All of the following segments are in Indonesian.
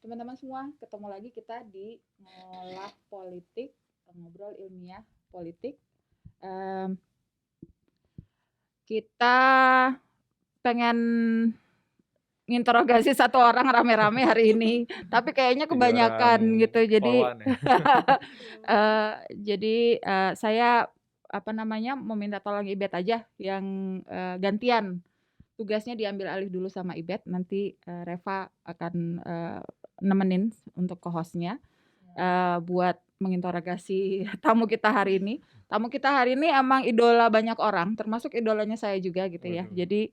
teman-teman semua, ketemu lagi kita di Ngolak Politik, ngobrol ilmiah politik. Kita pengen nginterogasi satu orang rame-rame hari ini, tapi kayaknya 3 kebanyakan orang gitu. Jadi polwan ya? saya mau minta tolong Ibet aja yang gantian. Tugasnya diambil alih dulu sama Ibet, nanti Reva akan nemenin untuk co-hostnya buat menginterogasi tamu kita hari ini. Tamu kita hari ini emang idola banyak orang, termasuk idolanya saya juga gitu ya. Waduh. Jadi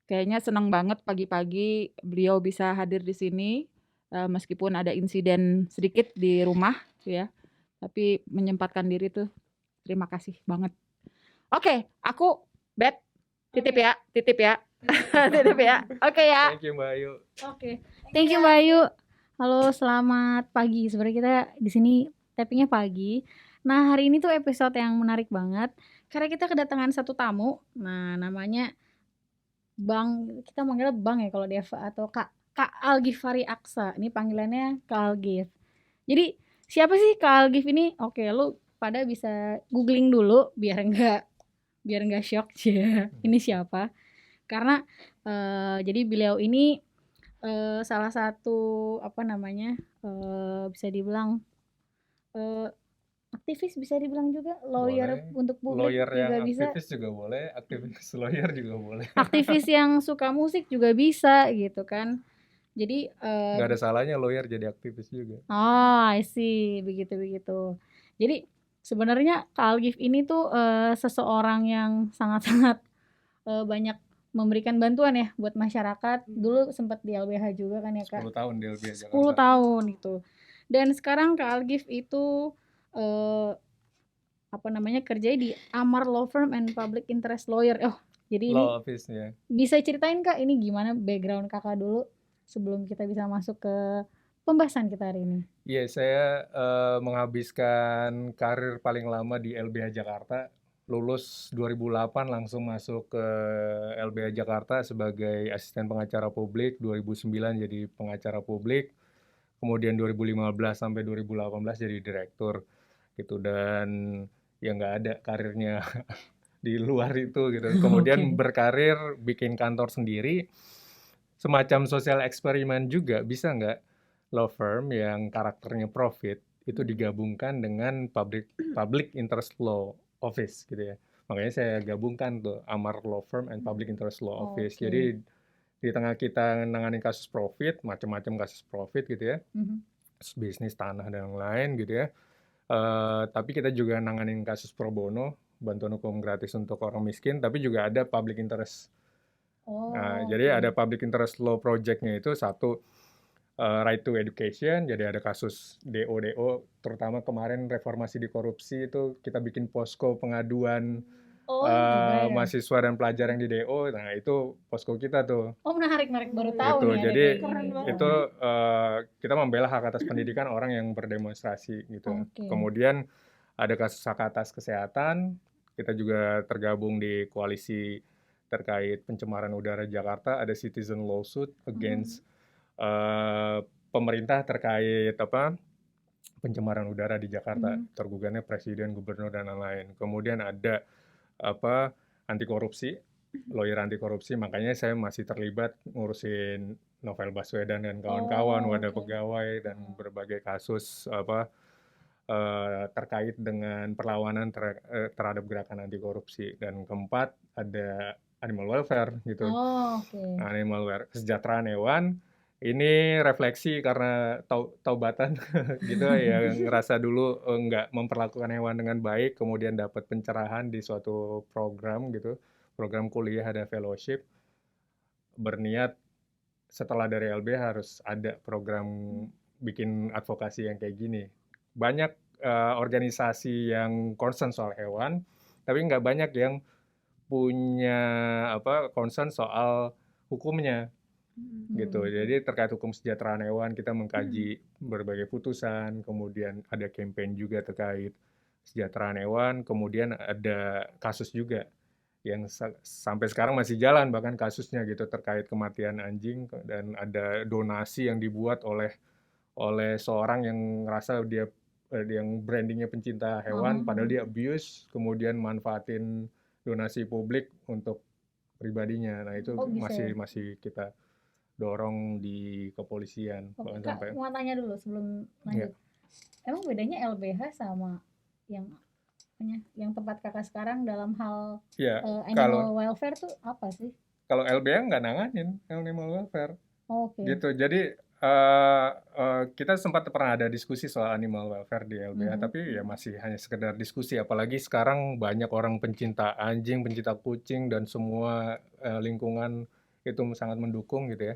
kayaknya senang banget pagi-pagi beliau bisa hadir di sini, meskipun ada insiden sedikit di rumah ya, tapi menyempatkan diri tuh terima kasih banget. Oke, aku Bet titip ya. Titip ya. Oke ya. Thank you Mbak Ayu. Oke. Thank you Mbak Ayu. Halo, selamat pagi. Sebenarnya kita di sini tappingnya pagi. Nah, hari ini tuh episode yang menarik banget karena kita kedatangan satu tamu. Nah, namanya Bang, kita manggilnya Bang ya kalau Deva atau Kak Algifari Aksa. Ini panggilannya Kak Algif. Jadi, siapa sih Kak Algif ini? Oke, lu pada bisa googling dulu biar enggak shock ya. Ini siapa? Karena jadi beliau ini salah satu bisa dibilang aktivis, bisa dibilang juga lawyer Boleh. untuk publik Lawyer yang juga bisa, aktivis juga boleh, aktivis lawyer juga boleh. aktivis yang suka musik juga bisa gitu kan. Jadi Nggak ada salahnya lawyer jadi aktivis juga. I see, begitu. Jadi sebenarnya Kak Algif ini tuh seseorang yang sangat-sangat banyak memberikan bantuan ya buat masyarakat. Dulu sempat di LBH juga kan ya Kak. 10 tahun di LBH 10 Jakarta. tahun itu. Dan sekarang Kak Algif itu kerja di Amar Law Firm and Public Interest Lawyer. Jadi ini Law office-nya. bisa ceritain Kak ini gimana background Kakak dulu sebelum kita bisa masuk ke pembahasan kita hari ini? Iya, saya menghabiskan karir paling lama di LBH Jakarta. Lulus 2008 langsung masuk ke LBH Jakarta sebagai asisten pengacara publik, 2009 jadi pengacara publik, kemudian 2015 sampai 2018 jadi direktur gitu, dan ya nggak ada karirnya di luar itu gitu. Kemudian berkarir bikin kantor sendiri, semacam sosial eksperimen juga, bisa nggak law firm yang karakternya profit itu digabungkan dengan public interest law office gitu ya. Makanya saya gabungkan tuh Amar Law Firm and Public Interest Law Office. Jadi di tengah kita nanganin kasus profit, macam-macam kasus profit gitu ya, bisnis tanah dan lain gitu ya. Tapi kita juga nanganin kasus pro bono, bantuan hukum gratis untuk orang miskin, tapi juga ada public interest. Jadi ada public interest law project-nya itu satu, right to education, jadi ada kasus DO, terutama kemarin reformasi di korupsi itu kita bikin posko pengaduan mahasiswa dan pelajar yang di DO, nah itu posko kita tuh. Menarik, baru tahu Gitu. nih ada Jadi kayak gini. itu kita membela hak atas pendidikan orang yang berdemonstrasi gitu. Kemudian ada kasus hak atas kesehatan, kita juga tergabung di koalisi terkait pencemaran udara Jakarta, ada citizen lawsuit against pemerintah terkait pencemaran udara di Jakarta, tergugatnya presiden, gubernur dan lain-lain. Kemudian ada anti korupsi, lawyer anti korupsi, makanya saya masih terlibat ngurusin Novel Baswedan dan kawan-kawan, wadah pegawai dan berbagai kasus terkait dengan perlawanan terhadap gerakan anti korupsi. Dan keempat ada animal welfare gitu. Animal welfare, kesejahteraan hewan. Ini refleksi karena taubatan gitu ya, ngerasa dulu nggak memperlakukan hewan dengan baik, kemudian dapat pencerahan di suatu program gitu, program kuliah ada fellowship, berniat setelah dari LB harus ada program bikin advokasi yang kayak gini. Banyak organisasi yang concern soal hewan, tapi nggak banyak yang punya concern soal hukumnya gitu. Jadi terkait hukum kesejahteraan hewan kita mengkaji berbagai putusan, kemudian ada campaign juga terkait kesejahteraan hewan, kemudian ada kasus juga yang sampai sekarang masih jalan bahkan kasusnya gitu terkait kematian anjing dan ada donasi yang dibuat oleh seorang yang ngerasa dia yang brandingnya pencinta hewan padahal dia abuse kemudian manfaatin donasi publik untuk pribadinya. Nah itu Oh bisa ya. masih kita dorong di kepolisian Oke, bahkan Kak, sampai mau tanya dulu sebelum ya lanjut. Emang bedanya LBH sama yang yang tempat Kakak sekarang dalam hal ya kalau animal welfare tuh apa sih? kalau LBH nggak nanganin animal welfare Oke. gitu. Jadi kita sempat pernah ada diskusi soal animal welfare di LBH, Mhm. tapi ya masih hanya sekedar diskusi. Apalagi sekarang banyak orang pencinta anjing, pencinta kucing, dan semua lingkungan itu sangat mendukung gitu ya.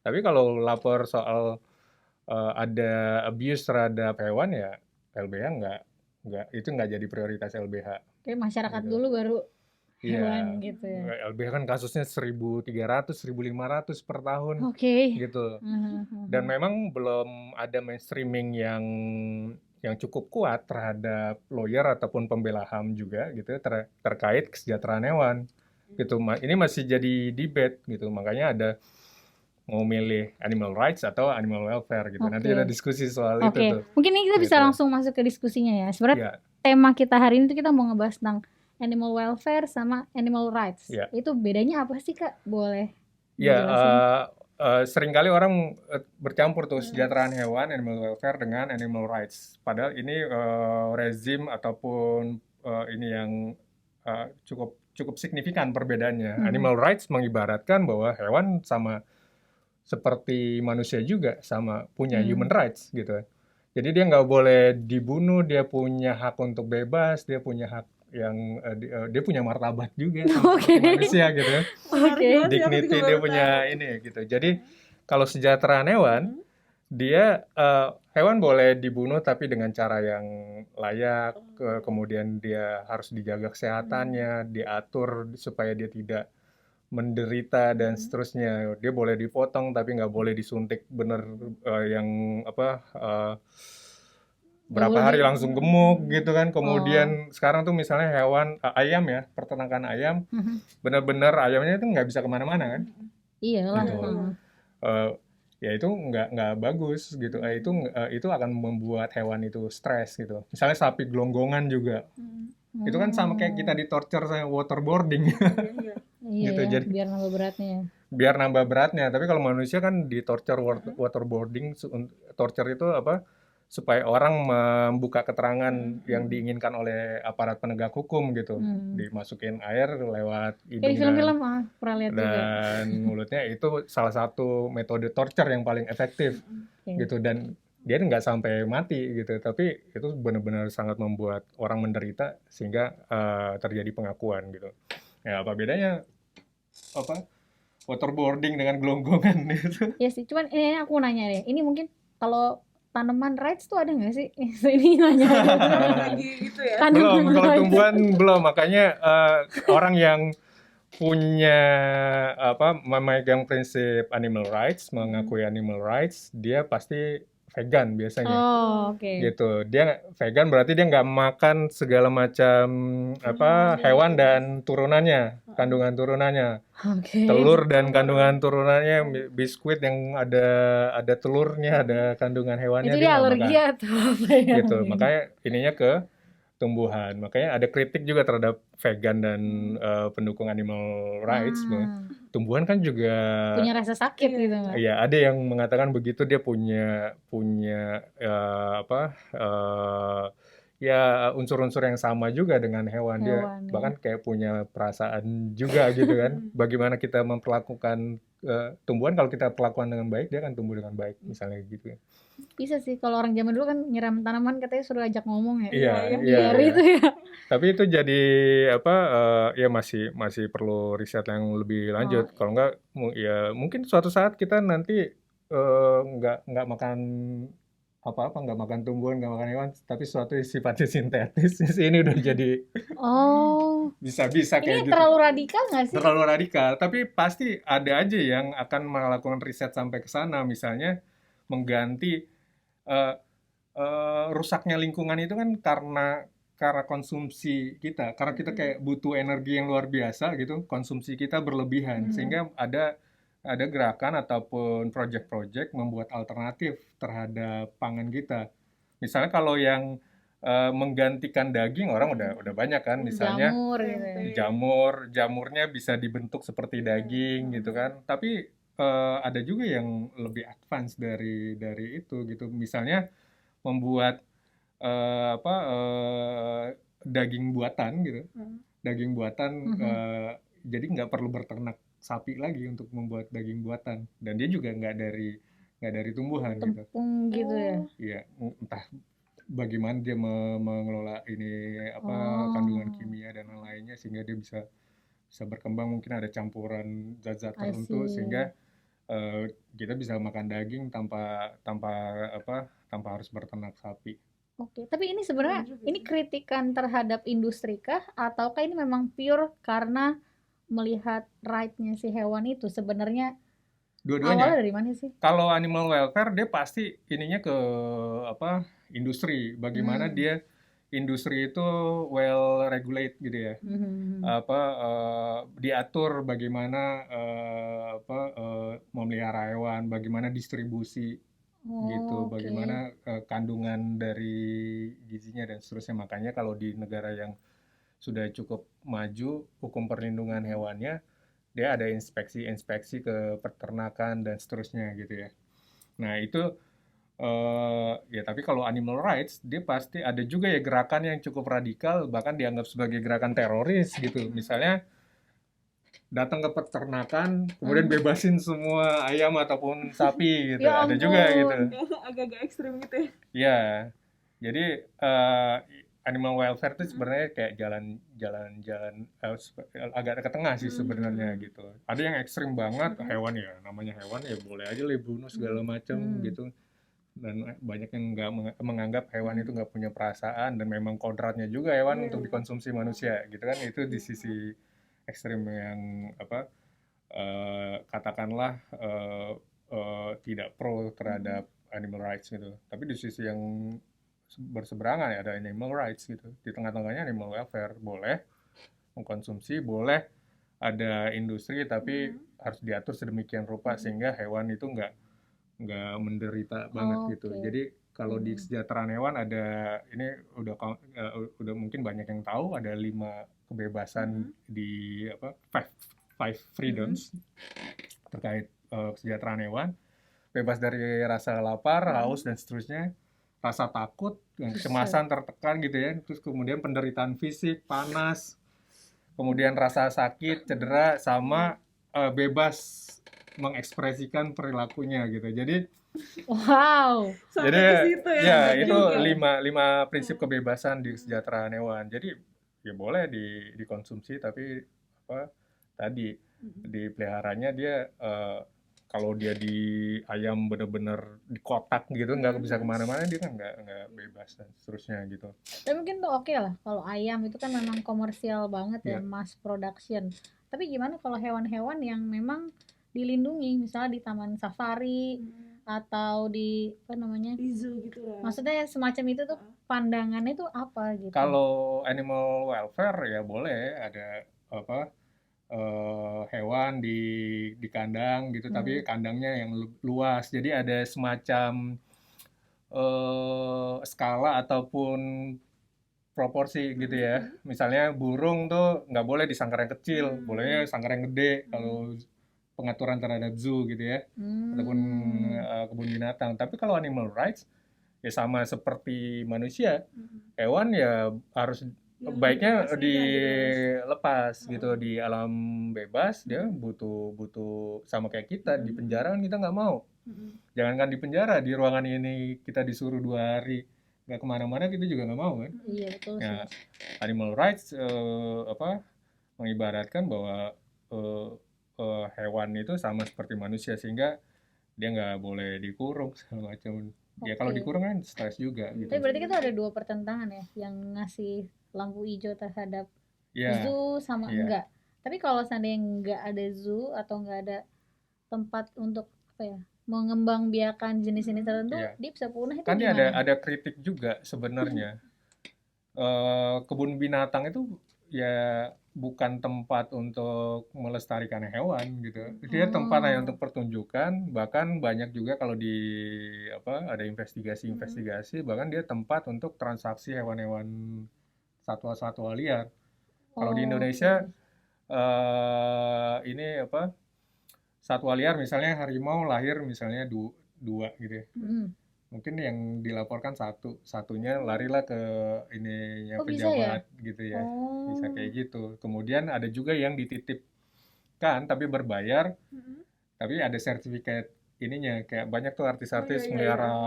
Tapi kalau lapor soal ada abuse terhadap hewan ya LBH itu nggak jadi prioritas LBH Kayak masyarakat gitu. dulu baru Iya, hewan gitu ya. LBH kan kasusnya 1.300, 1.500 per tahun Oke. gitu. Mhm. Dan memang belum ada mainstreaming yang cukup kuat terhadap lawyer ataupun pembela HAM juga gitu ya, terkait kesejahteraan hewan gitu. Ini masih jadi debate gitu. Makanya ada mau milih animal rights atau animal welfare gitu. Nanti Oke. ada diskusi soal itu Oke, tuh. mungkin ini kita bisa Gitu. langsung masuk ke diskusinya ya. Sebenarnya Ya, tema kita hari ini tuh kita mau ngebahas tentang animal welfare sama animal rights. ya. Itu bedanya apa sih, Kak? Boleh Ya, dijelasin? seringkali orang bercampur tuh kesejahteraan hewan, animal welfare dengan animal rights. Padahal ini rezim ataupun ini yang cukup signifikan perbedaannya. Animal rights mengibaratkan bahwa hewan sama seperti manusia juga, sama punya human rights gitu. Jadi dia nggak boleh dibunuh, dia punya hak untuk bebas, dia punya hak yang dia punya martabat juga sama seperti manusia gitu ya. Oke. Dignity dia punya ini gitu. Jadi kalau kesejahteraan hewan, dia hewan boleh dibunuh tapi dengan cara yang layak, kemudian dia harus dijaga kesehatannya, diatur supaya dia tidak menderita dan seterusnya. Dia boleh dipotong tapi nggak boleh disuntik bener yang apa berapa hari langsung gemuk gitu kan. Kemudian sekarang tuh misalnya hewan ayam ya, peternakan ayam, benar-benar ayamnya itu nggak bisa kemana-mana kan. Iyalah. Gitu. Ya itu nggak bagus gitu. Itu akan membuat hewan itu stres gitu. Misalnya sapi gelonggongan juga. Itu kan sama kayak kita di-torture sama waterboarding. Iya gitu. ya, Jadi biar nambah beratnya ya. biar nambah beratnya. Tapi kalau manusia kan di-torture waterboarding, torture itu apa? Supaya orang membuka keterangan yang diinginkan oleh aparat penegak hukum gitu. Dimasukin air lewat Kayak di hidung film-film pernah lihat juga. dan mulutnya. Itu salah satu metode torture yang paling efektif gitu. Dan dia nggak sampai mati gitu, tapi itu benar-benar sangat membuat orang menderita sehingga terjadi pengakuan gitu. Ya apa bedanya apa waterboarding dengan gelonggongan gitu? Ya sih, cuman ini aku nanya deh. Ini mungkin kalau tanaman rights tuh ada nggak sih? Ini nanya. gitu ya. Belum, Tanaman kalau rights. tumbuhan belum. Makanya orang yang punya memegang prinsip animal rights, mengakui animal rights, dia pasti vegan biasanya. Oh, oke. Gitu. Dia vegan berarti dia nggak makan segala macam hewan dan turunannya, kandungan turunannya. Oke. Telur dan kandungan turunannya, biskuit yang ada telurnya, ada kandungan hewannya, Itu dia dia nggak alergi makan. atau apa ya? Gitu. Makanya ininya ke tumbuhan. Makanya ada kritik juga terhadap vegan dan pendukung animal rights. Tumbuhan kan juga Punya rasa sakit gitu nggak? ya ada yang mengatakan begitu, dia punya ya unsur-unsur yang sama juga dengan hewan. Dia bahkan kayak punya perasaan juga gitu kan. Bagaimana kita memperlakukan tumbuhan, kalau kita perlakukan dengan baik, dia akan tumbuh dengan baik misalnya gitu ya. Bisa sih, kalau orang zaman dulu kan nyiram tanaman katanya suruh ajak ngomong ya. Iya. Itu ya. Tapi itu jadi ya masih perlu riset yang lebih lanjut. Kalau enggak ya mungkin suatu saat kita nanti nggak makan apa-apa, nggak makan tumbuhan, nggak makan hewan, tapi sesuatu yang sifatnya sintetis. Ini udah jadi bisa kayak ini gitu. terlalu radikal nggak sih? Terlalu radikal, tapi pasti ada aja yang akan melakukan riset sampai ke sana. Misalnya mengganti rusaknya lingkungan itu kan karena konsumsi kita, karena kita kayak butuh energi yang luar biasa gitu, konsumsi kita berlebihan, sehingga ada gerakan ataupun project-project membuat alternatif terhadap pangan kita. Misalnya kalau yang menggantikan daging, orang udah banyak kan, misalnya Jamur gitu ya. jamurnya bisa dibentuk seperti daging gitu kan. Tapi ada juga yang lebih advance dari itu gitu. Misalnya membuat daging buatan gitu. Daging buatan jadi nggak perlu berternak sapi lagi untuk membuat daging buatan, dan dia juga nggak dari tumbuhan gitu. Tepung gitu ya. Iya, entah bagaimana dia mengelola ini kandungan kimia dan lain-lainnya sehingga dia bisa berkembang, mungkin ada campuran zat-zat I tertentu see. sehingga kita bisa makan daging tanpa harus berternak sapi. Oke, tapi ini sebenarnya ini kritikan terhadap industri kah ataukah ini memang pure karena melihat right-nya si hewan itu sebenarnya Dua-duanya. awalnya dari mana sih? Kalau animal welfare dia pasti ininya ke industri, bagaimana dia industri itu well regulate gitu ya. Diatur bagaimana memelihara hewan, bagaimana distribusi gitu, Oke. bagaimana kandungan dari gizinya dan seterusnya. Makanya kalau di negara yang sudah cukup maju hukum perlindungan hewannya, dia ada inspeksi ke peternakan dan seterusnya gitu ya. Nah itu ya, tapi kalau animal rights dia pasti ada juga ya gerakan yang cukup radikal, bahkan dianggap sebagai gerakan teroris gitu. Misalnya datang ke peternakan kemudian bebasin semua ayam ataupun sapi gitu. Ya Ada juga gitu. Agak-agak ekstrim gitu ya. Ya, jadi animal welfare itu sebenarnya kayak jalan agak ke tengah sih sebenarnya gitu. Ada yang ekstrim banget, hewan ya, namanya hewan ya boleh aja lah dibunuh segala macam gitu. Dan banyak yang nggak menganggap hewan itu nggak punya perasaan, dan memang kodratnya juga hewan untuk dikonsumsi manusia gitu kan. Itu di sisi ekstrim yang katakanlah tidak pro terhadap animal rights gitu. Tapi di sisi yang berseberangan ya ada animal rights gitu. Di tengah-tengahnya animal welfare, boleh mengkonsumsi, boleh ada industri, tapi harus diatur sedemikian rupa sehingga hewan itu nggak menderita banget gitu. Jadi kalau di kesejahteraan hewan ada, ini udah mungkin banyak yang tahu, ada 5 kebebasan di five freedoms terkait kesejahteraan hewan. Bebas dari rasa lapar, haus dan seterusnya, rasa takut, kecemasan, tertekan gitu ya. Terus kemudian penderitaan fisik, panas, kemudian rasa sakit, cedera, sama bebas mengekspresikan perilakunya gitu. Jadi Wow. jadi Sampai ke situ ya. ya Banyak itu juga. 5 prinsip kebebasan di kesejahteraan hewan. Jadi ya boleh dikonsumsi, tapi tadi dipeliharanya dia kalau dia di ayam bener-bener di kotak gitu nggak bisa kemana-mana, dia kan nggak bebas dan seterusnya gitu. Tapi mungkin tuh oke lah kalau ayam itu kan memang komersial banget ya, Iya. mass production. Tapi gimana kalau hewan-hewan yang memang dilindungi, misalnya di taman safari atau di apa namanya? Di zoo gitu lah. Maksudnya semacam itu tuh pandangannya tuh apa gitu? Kalau animal welfare ya boleh ada hewan di kandang gitu, tapi kandangnya yang luas. Jadi ada semacam skala ataupun proporsi gitu ya. Misalnya burung tuh nggak boleh di sangkar yang kecil, bolehnya sangkar yang gede kalau pengaturan terhadap zoo gitu ya, ataupun kebun binatang. Tapi kalau animal rights ya sama seperti manusia, hewan ya harus baiknya dilepas gitu di alam bebas. Dia butuh sama kayak kita, di penjara kan kita nggak mau. Jangankan di penjara, di ruangan ini kita disuruh 2 hari nggak kemana-mana, kita juga nggak mau kan. Iya betul sih. Nah, animal rights mengibaratkan bahwa hewan itu sama seperti manusia, sehingga dia nggak boleh dikurung segala macam. Ya kalau Oke. dikurung kan stres juga gitu. Tapi berarti kita ada 2 pertentangan ya, yang ngasih lampu hijau terhadap Ya, zoo sama iya. enggak. Tapi kalau seandainya enggak ada zoo atau enggak ada tempat untuk apa ya, mengembangbiakan jenis-jenis tertentu, Iya. dia bisa punah itu Kan dia gimana? ada kritik juga sebenarnya. kebun binatang itu ya bukan tempat untuk melestarikan hewan gitu. Dia tempat hanya untuk pertunjukan, bahkan banyak juga kalau di ada investigasi-investigasi, bahkan dia tempat untuk transaksi hewan-hewan satwa-satwa liar. Kalau di Oh, Indonesia ini satwa liar misalnya harimau lahir misalnya dua gitu ya. Mungkin yang dilaporkan satunya larilah ke ininya oh bisa ya? pejabat gitu ya. Bisa Oh, kayak gitu. Kemudian ada juga yang dititipkan tapi berbayar, tapi ada sertifikat ininya. Kayak banyak tuh Oh iya artis-artis iya iya melihara aku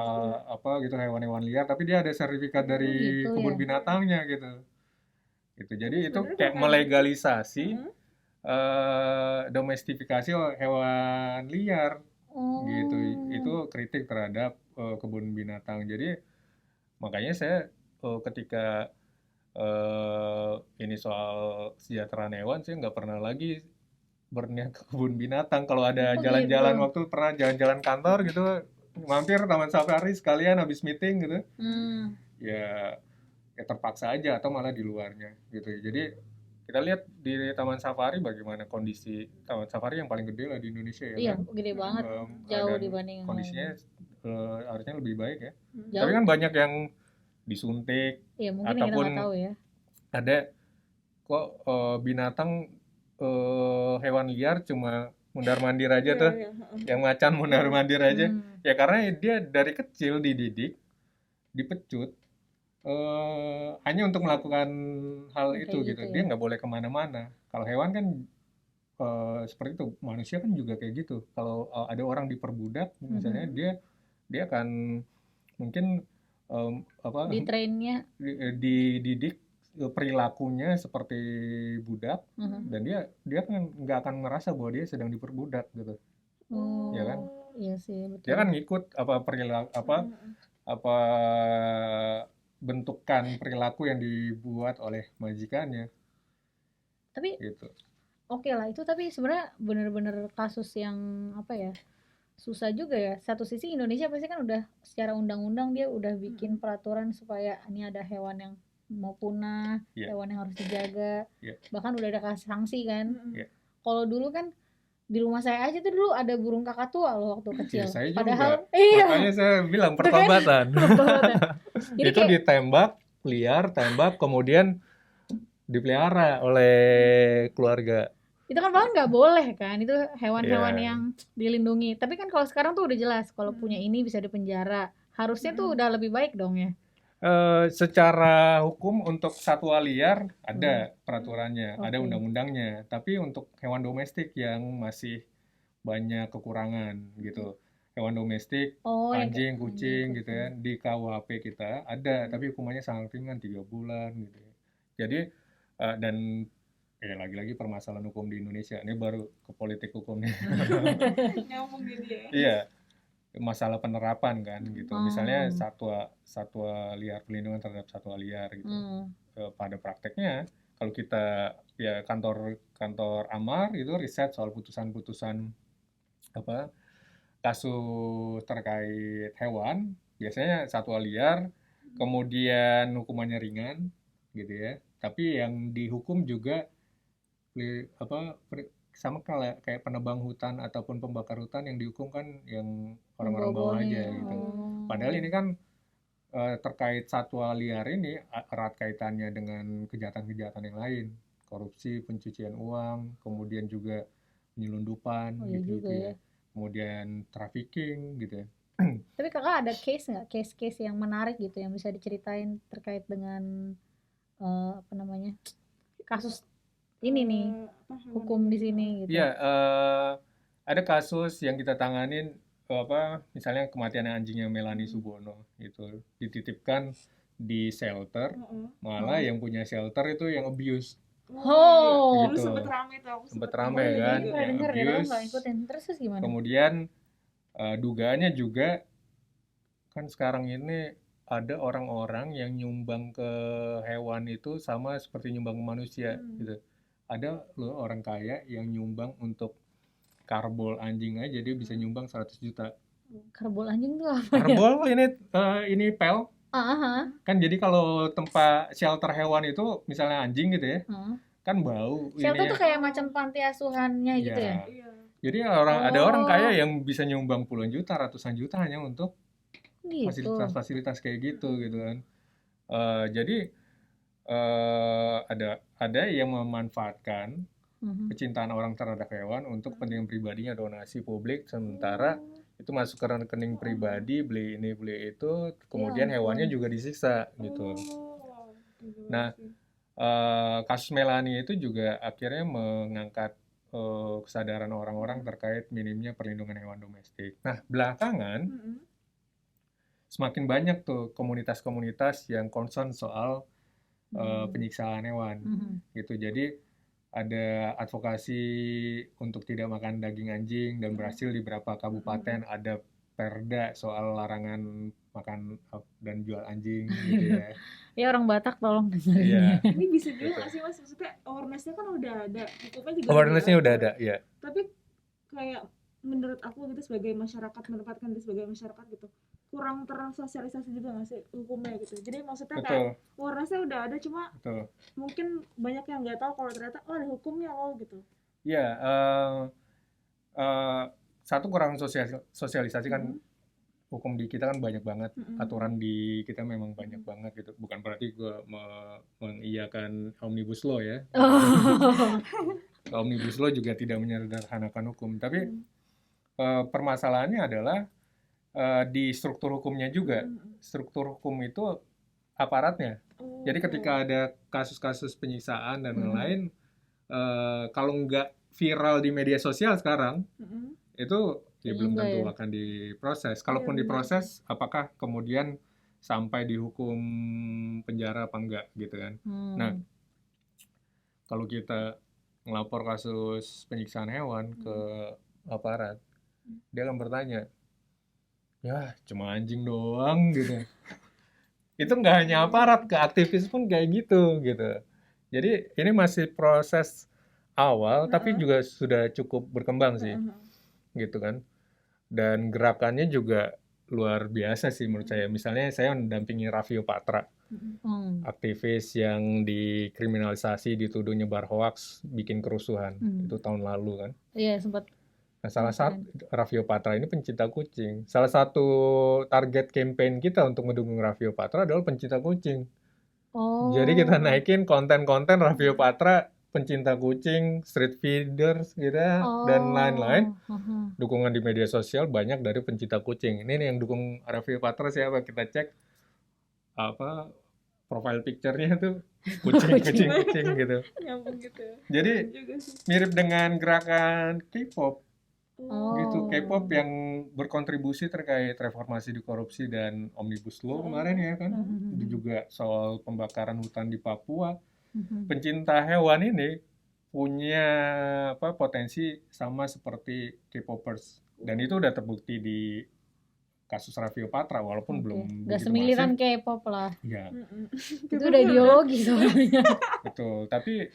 apa gitu hewan-hewan liar, tapi dia ada sertifikat oh dari gitu ya. kebun binatangnya gitu. Gitu. Jadi itu sebenarnya kalau kayak kayak gitu melegalisasi mm-mm. domestifikasi hewan liar gitu. Itu Oh, kritik terhadap kebun binatang. Jadi makanya saya ketika ini soal kesejahteraan hewan, saya nggak pernah lagi berniat ke kebun binatang. Kalau ada oh gitu. jalan-jalan, waktu pernah jalan-jalan kantor gitu, mampir Taman Safari sekalian habis meeting gitu, Hmm. ya ya terpaksa aja atau malah di luarnya gitu. Jadi kita lihat di Taman Safari bagaimana kondisi Taman Safari yang paling gede lah di Indonesia ya Iya, kan. gede banget. Jauh Dan dibanding yang kondisinya lain. harusnya lebih baik ya. Tapi Jauh. kan banyak yang disuntik Iya, mungkin yang kita nggak ataupun tahu ya. ada kok binatang hewan liar cuma mundar-mandir aja Iya tuh, iya yang macan mundar-mandir aja. Hmm. Ya karena dia dari kecil dididik, dipecut hanya untuk melakukan hal Kayak itu gitu gitu. Dia ya. nggak boleh kemana-mana. Kalau hewan kan seperti itu, manusia kan juga kayak gitu. Kalau ada orang diperbudak, misalnya dia akan mungkin Di trainnya. dididik perilakunya seperti budak, dan dia kan nggak akan merasa bahwa dia sedang diperbudak gitu, ya kan? Oh, iya sih, Dia betul. kan ngikut apa bentukan perilaku yang dibuat oleh majikannya Tapi gitu. oke lah itu, tapi sebenarnya bener-bener kasus yang apa ya, susah juga ya. Satu sisi Indonesia pasti kan udah secara undang-undang dia udah bikin peraturan supaya ini ada hewan yang mau punah, Iya, hewan yang harus dijaga, iya, bahkan udah ada kasih sanksi kan. iya. Kalau dulu kan di rumah saya aja tuh dulu ada burung kakatua loh waktu Ya, kecil. saya juga. Padahal iya, Makanya saya bilang itu kan pertobatan. pertobatan. Jadi Itu kayak ditembak, liar, tembak, kemudian dipelihara oleh keluarga. itu kan malah nggak boleh kan, itu hewan-hewan Ya, yang dilindungi. Tapi kan kalau sekarang tuh udah jelas kalau punya ini bisa dipenjara. Harusnya tuh udah lebih baik dong ya. secara hukum untuk satwa liar ada peraturannya, ada Oke. undang-undangnya. Tapi untuk hewan domestik yang masih banyak kekurangan gitu. Hewan domestik, Oh, yang kayak anjing, kucing gitu ya, di KUHP kita ada, tapi hukumannya sangat ringan 3 bulan gitu ya. Jadi dan ya lagi-lagi permasalahan hukum di Indonesia. Ini baru ke politik hukum nih. nyambung jadi ya Iya, masalah penerapan kan gitu. Misalnya Hmm. satwa liar, perlindungan terhadap satwa liar gitu. Hmm. Pada prakteknya kalau kita ya kantor Amar itu riset soal putusan-putusan apa kasus terkait hewan, biasanya satwa liar, kemudian hukumannya ringan gitu ya. Tapi yang dihukum juga sama kayak penebang hutan ataupun pembakar hutan yang dihukum kan yang orang-orang bawah Bawa-bawanya aja ya. gitu. Oh. Padahal ini kan terkait satwa liar ini erat kaitannya dengan kejahatan-kejahatan yang lain, korupsi, pencucian uang, kemudian juga penyelundupan Oh iya gitu-gitu juga ya. ya. Kemudian trafficking gitu ya. Tapi kakak ada case nggak, case-case yang menarik gitu yang bisa diceritain terkait dengan apa namanya, kasus ini nih, hukum di sini gitu. Iya, ada kasus yang kita tanganin misalnya kematian anjingnya Melanie Subono itu dititipkan di shelter, malah yang punya shelter itu yang abuse Oh, dulu gitu. sempet rame tuh aku Sempet sempet rame nonton kan, Ini juga. pernah yang denger ya, tapi abuse. nggak ikutin. Terus gimana? Kemudian dugaannya juga kan sekarang ini ada orang-orang yang nyumbang ke hewan itu sama seperti nyumbang ke manusia gitu. Ada loh orang kaya yang nyumbang untuk karbol anjing aja dia bisa nyumbang 100 juta. Karbol anjing tuh apa ya? Karbol ini pel. Kan jadi kalau tempat shelter hewan itu misalnya anjing gitu ya, kan bau Shelter tuh ininya. kayak macam panti asuhannya gitu ya? Iya. Iya. Jadi ada orang Oh. kaya yang bisa nyumbang puluhan juta, ratusan juta hanya untuk Gitu. fasilitas-fasilitas kayak gitu kan. Jadi ada yang memanfaatkan kecintaan orang terhadap hewan untuk kepentingan pribadinya, donasi publik, sementara itu masuk ke rekening pribadi, beli ini beli itu, kemudian hewannya juga disiksa gitu. Wow. Nah, kasus Melanie itu juga akhirnya mengangkat kesadaran orang-orang terkait minimnya perlindungan hewan domestik. Nah, belakangan semakin banyak tuh komunitas-komunitas yang concern soal penyiksaan hewan gitu. Jadi ada advokasi untuk tidak makan daging anjing dan berhasil di beberapa kabupaten ada perda soal larangan makan dan jual anjing gitu ya. Ya orang Batak tolong dengerin Iya. ya. Ini bisa juga nggak sih Mas? Maksudnya awareness-nya kan udah ada, hukumnya juga Awareness-nya udah ada, ya. Tapi kayak menurut aku gitu sebagai masyarakat, menempatkan diri sebagai masyarakat gitu, kurang tersosialisasi juga nggak sih hukumnya gitu. Jadi maksudnya Betul, kayak awareness-nya udah ada, cuma betul. mungkin banyak yang nggak tahu kalau ternyata oh ada hukumnya loh gitu. Iya, satu kurang sosialisasi kan. Hukum di kita kan banyak banget, aturan di kita memang banyak banget gitu. Bukan berarti gue mengiyakan Omnibus Law ya. Omnibus Law juga tidak menyederhanakan hukum. Tapi permasalahannya adalah di struktur hukumnya juga. Struktur hukum itu aparatnya. Jadi ketika ada kasus-kasus penyiksaan dan lain-lain, kalau nggak viral di media sosial sekarang, itu ya belum tentu akan diproses. Kalaupun diproses, apakah kemudian sampai dihukum penjara apa enggak gitu kan. Nah, kalau kita ngelapor kasus penyiksaan hewan ke aparat, dia akan bertanya, ya cuma anjing doang gitu. Itu nggak hanya aparat, ke aktivis pun kayak gitu. Jadi ini masih proses awal, tapi juga sudah cukup berkembang sih, gitu kan. Dan gerakannya juga luar biasa sih menurut saya. Misalnya saya mendampingi Raffio Patra, aktivis yang dikriminalisasi, dituduh nyebar hoaks, bikin kerusuhan. Itu tahun lalu kan. Iya, sempat. Nah, salah satu Raffio Patra ini pencinta kucing. Salah satu target campaign kita untuk mendukung Raffio Patra adalah pencinta kucing. Jadi kita naikin konten-konten Raffio Patra pencinta kucing, street feeders gitu dan lain-lain. Dukungan di media sosial banyak dari pencinta kucing. Ini nih yang dukung Raffio Patra siapa? Kita cek apa profile picture-nya tuh kucing gitu. Nyambung gitu. Jadi mirip dengan gerakan K-pop. Gitu, K-pop yang berkontribusi terkait reformasi di korupsi dan Omnibus Law kemarin ya kan. Itu juga soal pembakaran hutan di Papua. Pencinta hewan ini punya potensi sama seperti K-popers, dan itu udah terbukti di kasus Raffio Patra walaupun belum nggak semilitan K-pop lah. Ya. Itu udah ideologi soalnya. Betul, tapi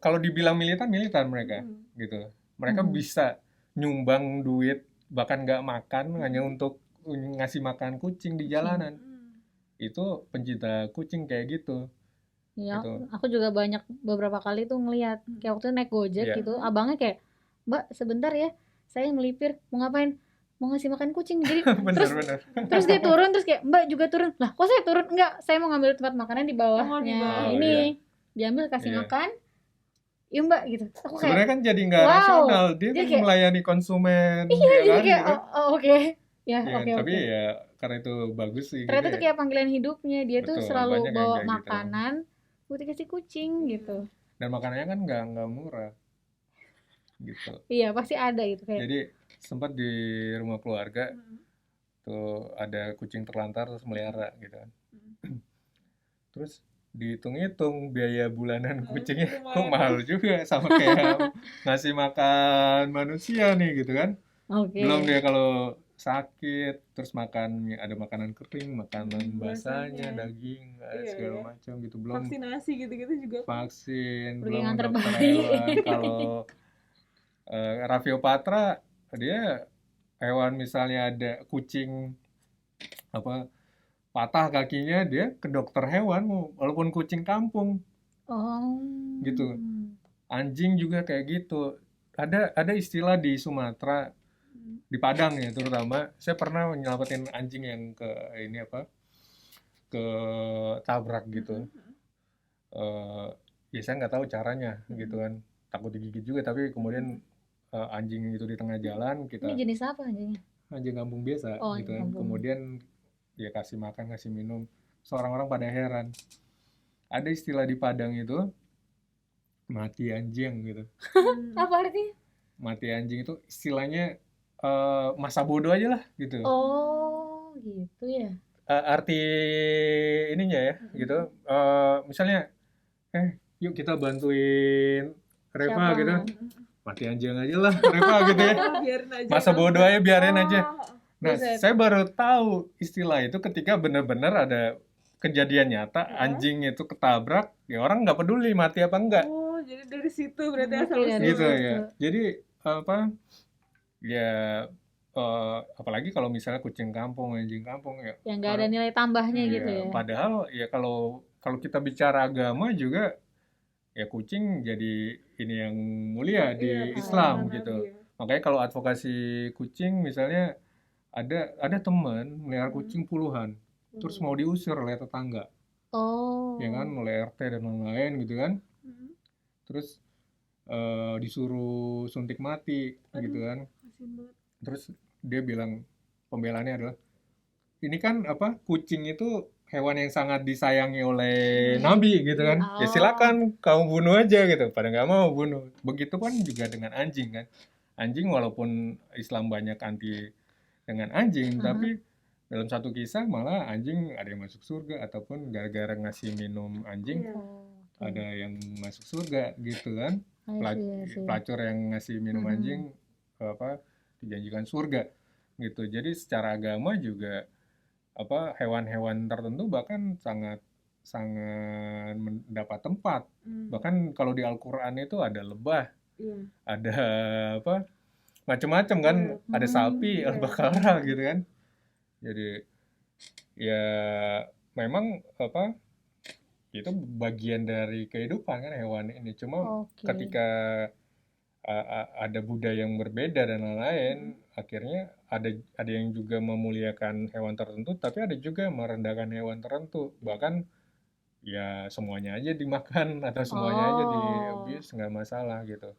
kalau dibilang militan mereka gitu. Mereka bisa nyumbang duit bahkan nggak makan hanya untuk ngasih makan kucing di jalanan. Itu pencinta kucing kayak gitu. Iya, gitu. Aku juga beberapa kali tuh ngelihat kayak waktu itu naik Gojek gitu, abangnya kayak, "Mbak, sebentar ya, saya melipir, mau ngapain? Mau ngasih makan kucing." Jadi terus dia turun, terus kayak, "Mbak juga turun." Lah, kok saya turun? Enggak, saya mau ngambil tempat makanan di bawahnya. Ini diambil kasih makan. Iya Mbak gitu. Aku kayak, sebenarnya kan jadi nggak rasional, dia kan kayak, melayani konsumen. Iya, jadi kan, kayak gitu. Oke. Ya, oke. Tapi ya karena itu bagus sih. Ternyata tuh kayak panggilan hidupnya, dia tuh selalu bawa makanan buat dikasih kucing gitu. Dan makanannya kan nggak murah. Gitu. Iya, pasti ada itu kayak. Jadi sempat di rumah keluarga tuh ada kucing terlantar terus melihara gitu kan. Terus dihitung-hitung biaya bulanan kucingnya kok mahal juga, sama kayak ngasih makan manusia nih gitu kan. Belum dia kalau sakit terus ada makanan kering, makanan basahnya, daging, segala macam gitu. Belum vaksinasi gitu-gitu juga. Vaksin, belum dokter hewan. Kalau Raffio Patra dia hewan misalnya ada kucing apa patah kakinya, dia ke dokter hewan, walaupun kucing kampung Oh. gitu. Anjing juga kayak gitu. Ada istilah di Sumatera, di Padang ya terutama. Saya pernah nyelamatin anjing yang ke ini apa ke tabrak gitu. Ya saya nggak tahu caranya gitu kan. Takut digigit juga, tapi kemudian anjing itu di tengah jalan, Ini kita jenis apa anjingnya? anjing kampung biasa Oh, gitu anjing kan. kampung. Kemudian ya kasih makan, kasih minum. Seorang orang pada heran. Ada istilah di Padang itu mati anjing gitu. Apa artinya? Mati anjing itu istilahnya masa bodoh aja lah gitu. Oh, gitu ya. Arti ininya ya gitu. Misalnya yuk kita bantuin Reva Siapa? gitu. Mati anjing aja lah Reva gitu ya. Biarin aja. Masa bodoh aja biarin aja. Nah, Buset. saya baru tahu istilah itu ketika benar-benar ada kejadian nyata, anjing itu ketabrak, ya orang nggak peduli mati apa enggak. Oh, jadi dari situ berarti Oke, asal dari Gitu situ. ya. Jadi apa ya apalagi kalau misalnya kucing kampung, anjing kampung ya. Yang nggak ada nilai tambahnya Iya, gitu ya. padahal ya kalau kalau kita bicara agama juga ya kucing jadi ini yang mulia di Islam gitu. Makanya kalau advokasi kucing misalnya ada teman melihara kucing puluhan, terus mau diusir oleh tetangga, Oh. ya kan, oleh RT dan lain-lain gitu kan, terus disuruh suntik mati gitu kan, terus dia bilang pembelaannya adalah ini kan apa kucing itu hewan yang sangat disayangi oleh Nabi gitu kan, ya Oh. silakan kamu bunuh aja gitu, pada nggak mau bunuh. Begitu kan juga dengan anjing kan, anjing walaupun Islam banyak anti dengan anjing, tapi dalam satu kisah malah anjing ada yang masuk surga ataupun gara-gara ngasih minum anjing Oh, ada yang masuk surga gitu kan. I see. Pelacur yang ngasih minum anjing apa dijanjikan surga gitu. Jadi secara agama juga apa hewan-hewan tertentu bahkan sangat mendapat tempat. Bahkan kalau di Al-Qur'an itu ada lebah, ada apa macam-macam kan, ada sapi, al-baqarah gitu kan. Jadi ya memang apa itu bagian dari kehidupan kan hewan ini. Cuma Oke. ketika ada budaya yang berbeda dan lain-lain, akhirnya ada yang juga memuliakan hewan tertentu, tapi ada juga yang merendahkan hewan tertentu. Bahkan ya semuanya aja dimakan atau semuanya aja di abuse nggak masalah gitu.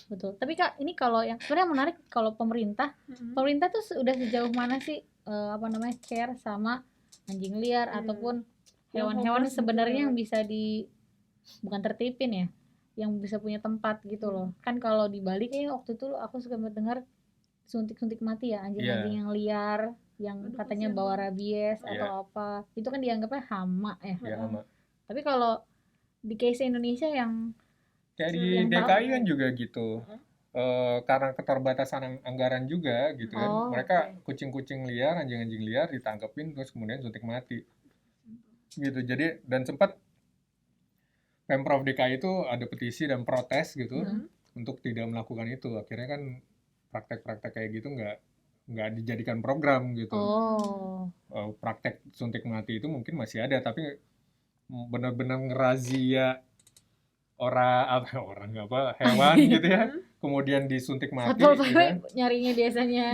Betul. Tapi Kak, ini kalau yang sebenarnya menarik kalau pemerintah tuh udah sejauh mana sih care sama anjing liar ataupun hewan-hewan sebenarnya yang bisa bukan tertipin ya, yang bisa punya tempat gitu loh. Kan kalau di Bali kayaknya waktu itu aku suka mendengar suntik-suntik mati ya anjing-anjing yang liar yang katanya bawa rabies atau apa. Itu kan dianggapnya hama ya. Ya hama. Tapi kalau di case Indonesia yang kayak di DKI kan juga gitu. Karena keterbatasan anggaran juga gitu kan. Mereka kucing-kucing liar, anjing-anjing liar ditangkepin terus kemudian suntik mati. Gitu. Jadi dan sempat Pemprov DKI itu ada petisi dan protes gitu untuk tidak melakukan itu. Akhirnya kan praktek-praktek kayak gitu nggak dijadikan program gitu. Praktek suntik mati itu mungkin masih ada, tapi benar-benar ngerazia hewan gitu ya, kemudian disuntik mati. Satpol PP nyarinya biasanya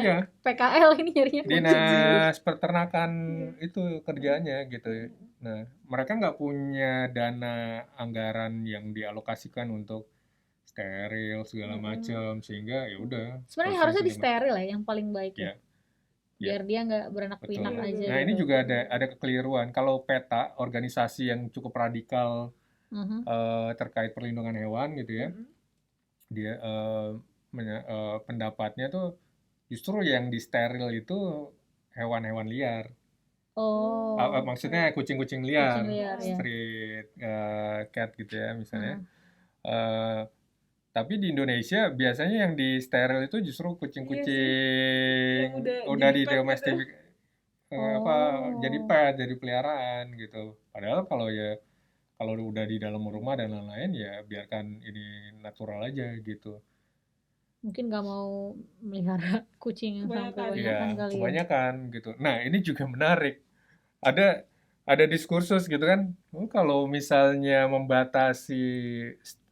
PKL ini nyarinya Dinas Peternakan itu kerjanya gitu. Nah, mereka nggak punya dana anggaran yang dialokasikan untuk steril segala macam, sehingga ya udah. Sebenarnya harusnya di steril ya yang paling baik ya. Biar dia nggak beranak pinak aja. Nah, ini juga ada kekeliruan. Kalau PETA, organisasi yang cukup radikal terkait perlindungan hewan gitu ya, dia pendapatnya tuh justru yang di steril itu hewan-hewan liar. Maksudnya kucing-kucing liar, street cat gitu ya misalnya. Tapi di Indonesia biasanya yang di steril itu justru kucing-kucing udah di domestik jadi pet, jadi peliharaan gitu. Padahal kalau udah di dalam rumah dan lain-lain ya biarkan ini natural aja gitu. Mungkin nggak mau melihara kucing yang sampai kebanyakan kali ya. Kebanyakan gitu. Nah, ini juga menarik. ada diskursus gitu kan, kalau misalnya membatasi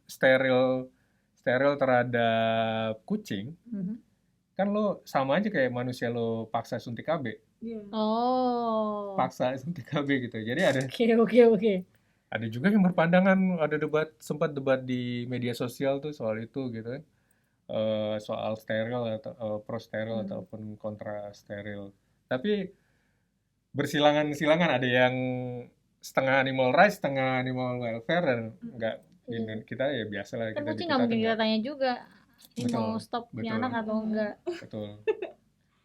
steril terhadap kucing, kan lo sama aja kayak manusia lo paksa suntik KB, Iya. Oh. paksa suntik KB gitu. Jadi ada Oke. juga yang berpandangan, ada sempat debat di media sosial tuh soal itu gitu kan. Soal steril atau pro steril ataupun kontra steril. Tapi bersilangan-silangan, ada yang setengah animal rights, setengah animal welfare, dan enggak. Iya. Kita ya biasa lah, Kan kita di kucing kita nggak mungkin enggak. kita tanya juga ini mau Betul, stop punya betul, anak atau enggak. betul.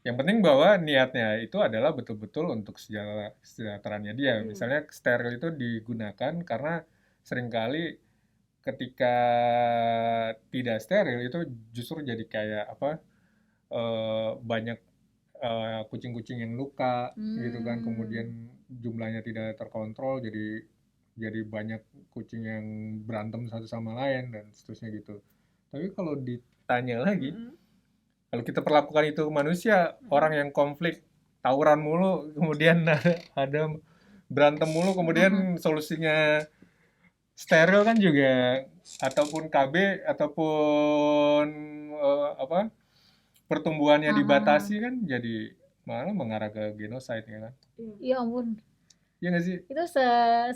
Yang penting bahwa niatnya itu adalah betul-betul untuk kesejahteraannya dia. Misalnya steril itu digunakan karena seringkali ketika tidak steril itu justru jadi kayak apa, banyak kucing-kucing yang luka gitu kan, kemudian jumlahnya tidak terkontrol, jadi banyak kucing yang berantem satu sama lain dan seterusnya gitu. Tapi kalau ditanya lagi, kalau kita perlakukan itu ke manusia, orang yang konflik, tawuran mulu, kemudian ada berantem mulu, kemudian solusinya steril kan juga, ataupun KB, ataupun apa, pertumbuhannya dibatasi, kan jadi malah mengarah ke genocide ya kan. Ya ampun. Iya nggak sih? Itu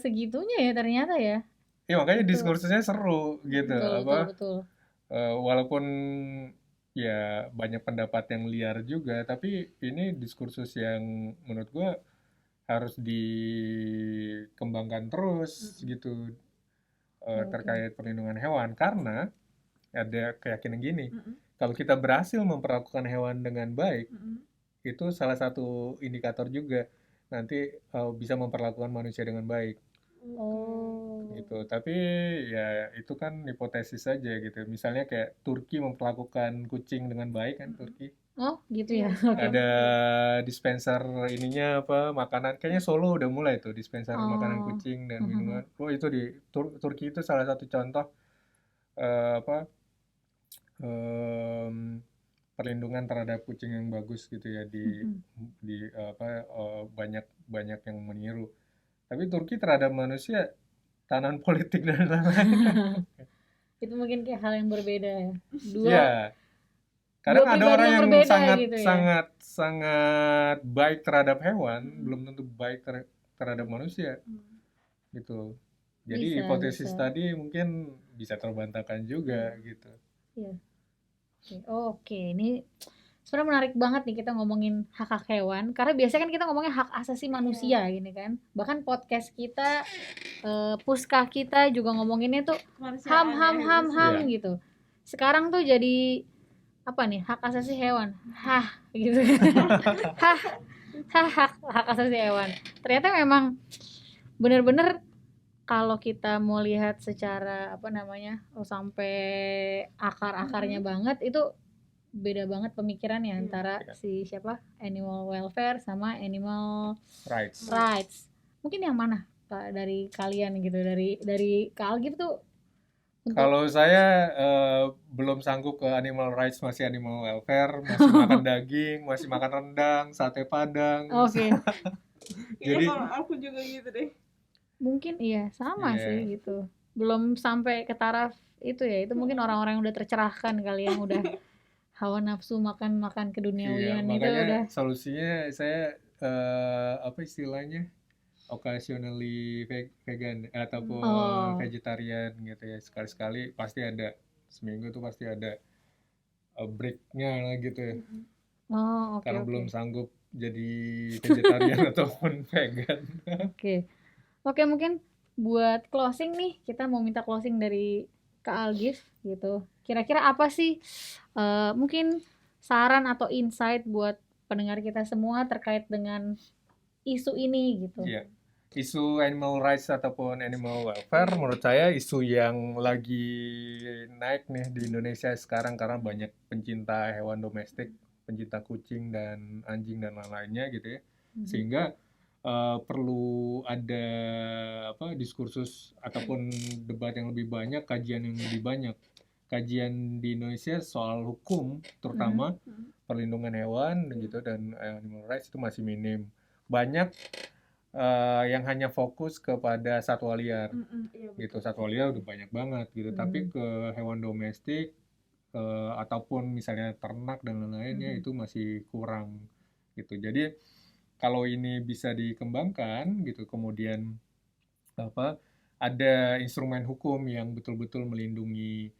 segitunya ya ternyata ya. Iya, makanya Betul. diskursusnya seru gitu. Betul. Walaupun ya banyak pendapat yang liar juga, tapi ini diskursus yang menurut gua harus dikembangkan terus gitu, terkait perlindungan hewan, karena ada keyakinan gini, kalau kita berhasil memperlakukan hewan dengan baik, itu salah satu indikator juga nanti bisa memperlakukan manusia dengan baik gitu. Tapi ya itu kan hipotesis saja gitu. Misalnya kayak Turki memperlakukan kucing dengan baik kan, Turki. Oh gitu ya. Ada dispenser ininya apa, makanan, kayaknya Solo udah mulai tuh dispenser makanan kucing dan minuman. Oh itu di Turki itu salah satu contoh apa, perlindungan terhadap kucing yang bagus gitu ya, di apa, banyak yang meniru. Tapi Turki terhadap manusia tahanan politik dan lain-lain. Itu mungkin kayak hal yang berbeda ya. Iya. Kadang ada pribadi orang yang yang berbeda sangat gitu ya. sangat baik terhadap hewan, belum tentu baik terhadap manusia. Gitu. Jadi hipotesis tadi mungkin bisa terbantahkan juga gitu. Iya. Oke, ini sebenarnya menarik banget nih kita ngomongin hak hewan, karena biasanya kan kita ngomongin hak asasi manusia gini kan. Bahkan podcast kita, puska kita juga ngomonginnya tuh ham gitu. Sekarang tuh jadi apa nih, hak asasi hewan, gitu. hak asasi hewan. Ternyata memang benar-benar kalau kita mau lihat secara apa namanya, sampai akar-akarnya banget, itu beda banget pemikirannya antara si siapa, animal welfare sama animal rights. Mungkin yang mana Pak dari kalian gitu, dari Kak Algif tuh? Kalau saya belum sanggup ke animal rights, masih animal welfare, masih makan daging, masih makan rendang, sate Padang. Oke. Jadi kalau aku juga gitu deh. Mungkin iya sama sih gitu. Belum sampai ke taraf itu ya. Itu mungkin orang-orang yang udah tercerahkan kali, yang udah hawa nafsu makan keduniawian itu udah. Makanya solusinya saya apa istilahnya, occasionally vegan ataupun vegetarian gitu ya. Sekali-sekali pasti ada, seminggu tuh pasti ada breaknya lah gitu ya. Karena belum sanggup jadi vegetarian ataupun vegan. Oke, mungkin buat closing nih, kita mau minta closing dari Kak Algif gitu. Kira-kira apa sih mungkin saran atau insight buat pendengar kita semua terkait dengan isu ini gitu? Iya. Isu animal rights ataupun animal welfare menurut saya isu yang lagi naik nih di Indonesia sekarang, karena banyak pencinta hewan domestik, pencinta kucing dan anjing dan lain-lainnya gitu ya. Sehingga perlu ada apa, diskursus ataupun debat yang lebih banyak, kajian yang lebih banyak. Kajian di Indonesia soal hukum terutama perlindungan hewan gitu dan animal rights itu masih minim. Banyak yang hanya fokus kepada satwa liar Iya gitu. betul. Satwa liar udah banyak banget gitu, tapi ke hewan domestik ataupun misalnya ternak dan lain-lainnya itu masih kurang gitu. Jadi kalau ini bisa dikembangkan gitu, kemudian apa ada instrumen hukum yang betul-betul melindungi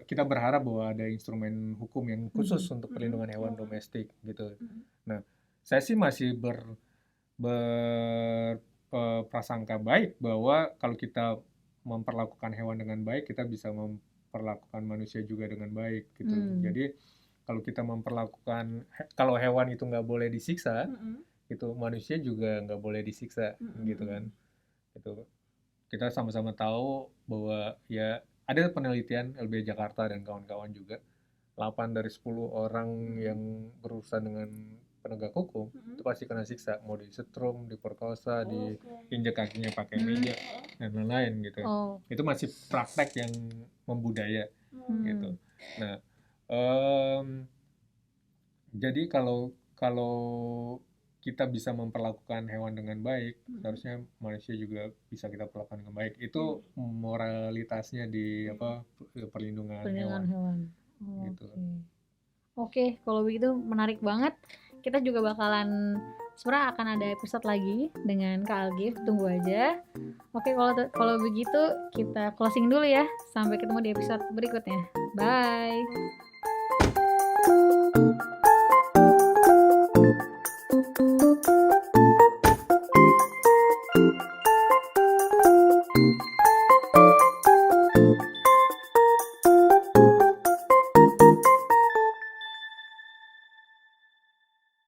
kita berharap bahwa ada instrumen hukum yang khusus untuk perlindungan hewan domestik gitu. Nah, saya sih masih berprasangka baik bahwa kalau kita memperlakukan hewan dengan baik, kita bisa memperlakukan manusia juga dengan baik gitu. Jadi kalau kita memperlakukan kalau hewan itu nggak boleh disiksa, itu manusia juga nggak boleh disiksa gitu kan. Itu kita sama-sama tahu bahwa ya ada penelitian LBH Jakarta dan kawan-kawan juga 8 dari 10 orang yang berurusan dengan penegak hukum itu pasti kena siksa, mau disetrum, diperkosa, diinjek kakinya pakai meja dan lain-lain gitu. Itu masih praktek yang membudaya gitu. Nah, jadi kalau kita bisa memperlakukan hewan dengan baik, seharusnya manusia juga bisa kita perlakukan dengan baik. Itu moralitasnya di perlindungan hewan. Gitu. Oke, kalau begitu menarik banget. Kita juga bakalan sebenarnya akan ada episode lagi dengan Kak Algif, tunggu aja. Oke, kalau begitu kita closing dulu ya. Sampai ketemu di episode berikutnya. Bye.